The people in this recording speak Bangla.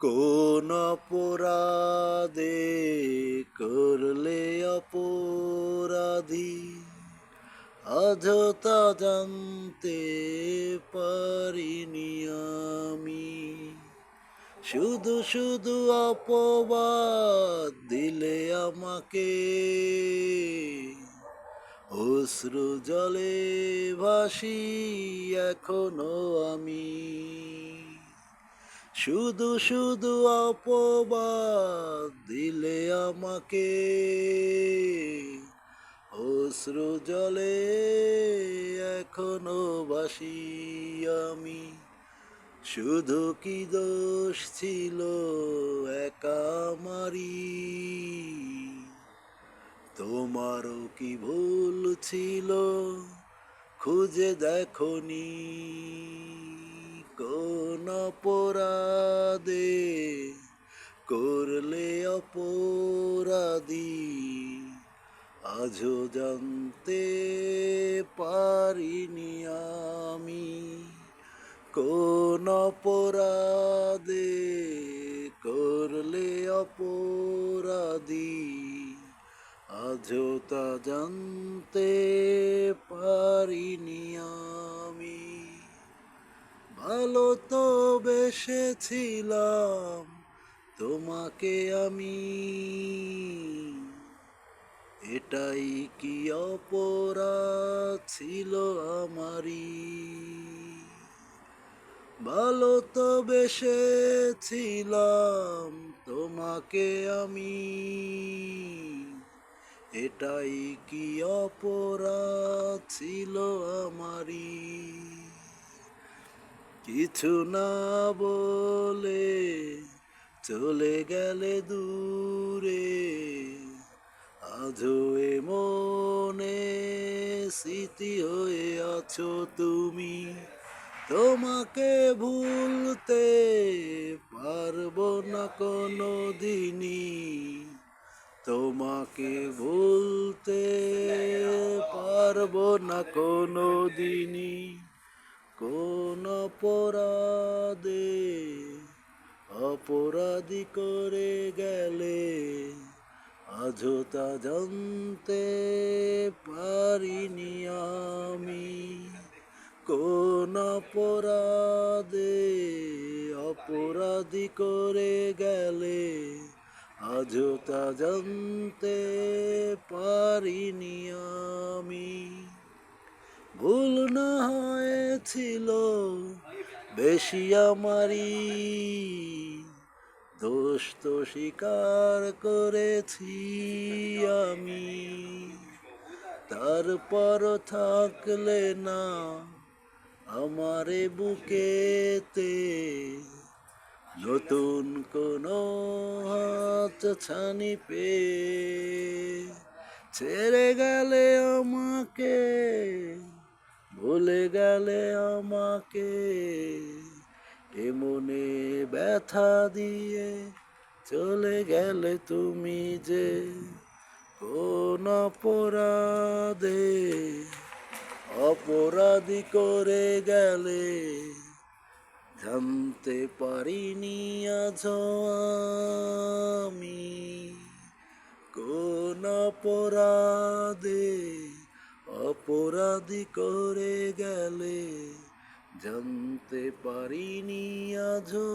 কোন অপরাধে করলে অপরাধী, আজও তা জানতে পারিনি আমি। শুধু শুধু অপবাদ দিলে আমাকে, অশ্রু জলে ভাসি এখনো আমি। শুধু শুধু অপবাদ দিলে আমাকে, অশ্রু জলে এখনো ভাসি আমি। শুধু কি দোষ ছিল একা আমারই, তোমারও কি ভুল ছিল খুঁজে দেখনি। কোন অপরাধে করলে অপরাধী, আজও জানতে পারিনি আমি। কোন অপরাধে করলে অপরাধী, আজও তা জানতে পারিনি আমি। ভালো তো বেসেছিলাম তোমাকে আমি, এটাই কি অপরাধ ছিল আমারই। ভালো তো বেসেছিলাম তোমাকে আমি, এটাই কি অপরাধ ছিল আমারই। কিছু না বলে চলে গেলে দূরে, আজও এ মনে স্মৃতি হয়ে আছো তুমি। তোমাকে ভুলতে পারবো না কোনো দিনই, তোমাকে ভুলতে পারবো না কোনো দিনই। কোন অপরাধে অপরাধী করে গেলে, আজও তা জানতে পারিনি আমি। কোন অপরাধে অপরাধী করে গেলে, আজও তা জানতে পারিনি আমি। ভুল না হয়েছিল বেশি আমারই, দোষ তো স্বীকার করেছি আমি। তারপর থাকলে না আমারে বুকেতে, নতুন কোনো হাত ছানি পেয়ে ছেড়ে গেলে আমাকে, ভুলে গেলে আমাকে, এমনে ব্যথা দিয়ে চলে গেলে তুমি যে। কোন অপরাধে অপরাধী করে গেলে, জানতে পারিনি আজও আমি। কোন অপরাধে অপরাধী করে গেলে, জানতে পারিনি আজও